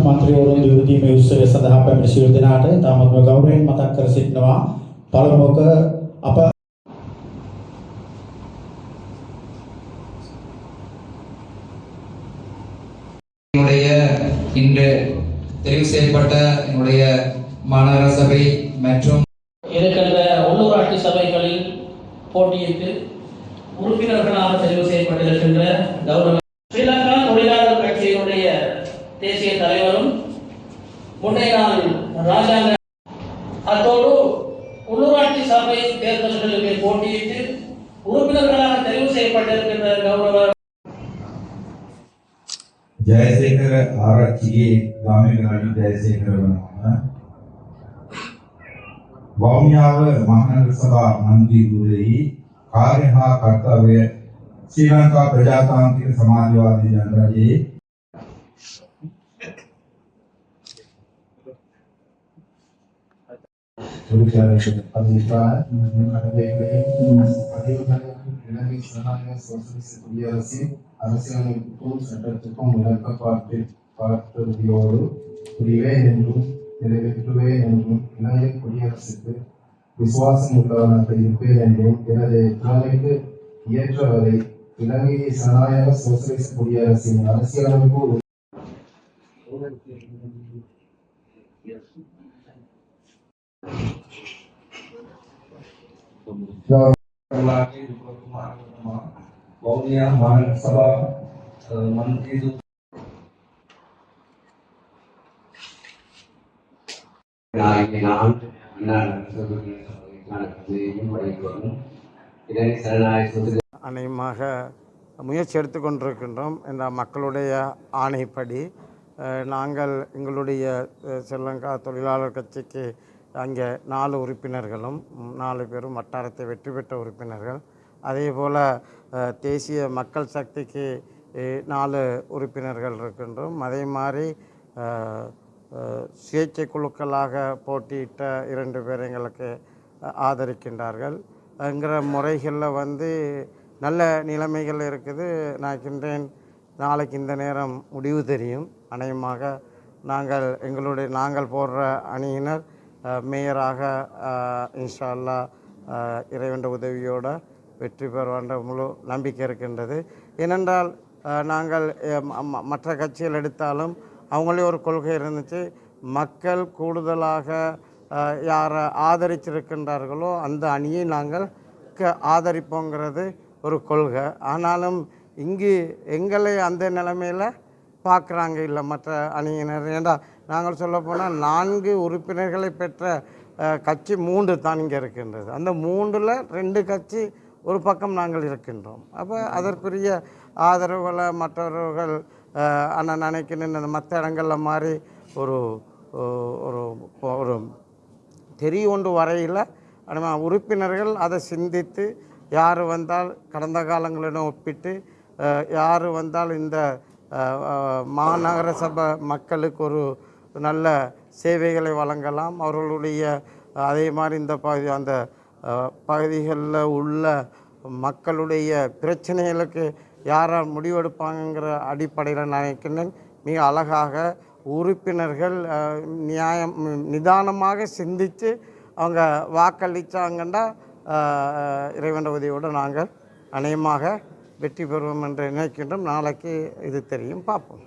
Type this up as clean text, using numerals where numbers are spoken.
මන්ත්‍රීවරුන් දියුදීමේ උත්සවය සඳහා පැමිණි සියලු දෙනාට තාමත්ම ගෞරවයෙන් මතක් කර සිටිනවා. පළමුවක අප இன்று தெரிவு செய்யப்பட்ட என்னுடைய மாநகர சபை மற்றும் இருக்கின்ற உள்ளூராட்சி சபைகளில் போட்டியிட்டு உறுப்பினர்களாக தெரிவு செய்யப்பட்டிருக்கின்ற கௌரவ ஸ்ரீலங்கா தொழிலாளர் கட்சியினுடைய தேசிய தலைவரும் முன்னைய நாள் ராஜாங்க அத்தோடு உள்ளூராட்சி சபை தேர்தல்களுக்கு போட்டியிட்டு உறுப்பினர்களாக தெரிவு செய்யப்பட்டிருக்கின்ற கௌரவ ජයසේකර ආරච්චිගේ ගාමිණී ජයසේකර වෙනවා. වෞමියාව මහනගර සභා මන්ත්‍රී දුරෙහි කාර්ය හා කර්තව්‍ය ශ්‍රී ලංකා ප්‍රජාතාන්ත්‍රික සමාජවාදී ජනරජයේ அரசியலமைப்புக்கும் சட்டத்துக்கும் பார்த்தோடு புரிவேன் என்றும் நிறைவேற்றுவேன் என்றும் இலங்கை குடியரசுக்கு விசுவாசம் உள்ளவனாக இருப்பேன் என்றும் எனது தலைமைக்கு இயற்றவரை இலங்கை ஜனநாயக சோசலிச குடியரசின் அரசியலமைப்பு වෞමියා මහනගර සභා මන්ත්‍රී அநேகமாக முயற்சி எடுத்துக்கொண்டிருக்கின்றோம். இந்த மக்களுடைய ஆணைப்படி நாங்கள் எங்களுடைய ஸ்ரீலங்கா தொழிலாளர் கட்சிக்கு அங்கே 4 உறுப்பினர்களும் 4 பேரும் வட்டாரத்தை வெற்றி பெற்ற உறுப்பினர்கள். அதே போல் தேசிய மக்கள் சக்திக்கு 4 உறுப்பினர்கள் இருக்கின்றோம். அதே மாதிரி சுயேட்சை குழுக்களாக போட்டியிட்ட 2 பேர் எங்களுக்கு ஆதரிக்கின்றார்கள். என்கிற முறைகளில் நல்ல நிலைமைகள் இருக்குது. நான் கின்றேன் நாளைக்கு இந்த நேரம் முடிவு தெரியும். அநேகமாக நாங்கள் போடுற அணியினர் மேயராக இன்ஷா அல்லாஹ் இறைவன் உதவியோடு வெற்றி பெறுவான்ற முழு நம்பிக்கை இருக்கின்றது. ஏனென்றால் நாங்கள் மற்ற கட்சிகள் எடுத்தாலும் அவங்களே ஒரு கொள்கை இருந்துச்சு, மக்கள் கூடுதலாக யாரை ஆதரிச்சிருக்கின்றார்களோ அந்த அணியை நாங்கள் ஆதரிப்போங்கிறது ஒரு கொள்கை. ஆனாலும் இங்கு எங்களை அந்த நிலைமையில் பார்க்குறாங்க இல்லை மற்ற அணியினர். ஏண்டா நாங்கள் சொல்லப்போனால் 4 உறுப்பினர்களை பெற்ற கட்சி 3 தான் இங்கே இருக்கின்றது. அந்த 3ல் 2 கட்சி ஒரு பக்கம் நாங்கள் இருக்கின்றோம். அப்போ அதற்குரிய ஆதரவுகளை மற்றவர்கள் அண்ணன் நினைக்கணும் மற்ற இடங்களில் மாதிரி ஒரு ஒரு ஒரு தெரிய ஒன்று வரையில் உறுப்பினர்கள் அதை சிந்தித்து யார் வந்தால் கடந்த காலங்களுடன் ஒப்பிட்டு யார் வந்தால் இந்த மாநகர சபை மக்களுக்கு ஒரு நல்ல சேவைகளை வழங்கலாம், அவர்களுடைய அதே மாதிரி இந்த அந்த பகுதிகளில் உள்ள மக்களுடைய பிரச்சனைகளுக்கு யாரால் முடிவெடுப்பாங்கங்கிற அடிப்படையில் நினைக்கிறேன். மிக அழகாக உறுப்பினர்கள் நிதானமாக சிந்தித்து அவங்க வாக்களித்தாங்கன்னா இறைவன் உதவியோடு நாங்கள் அநேகமாக வெற்றி பெறுவோம் என்று நினைக்கின்றோம். நாளைக்கு இது தெரியும், பார்ப்போம்.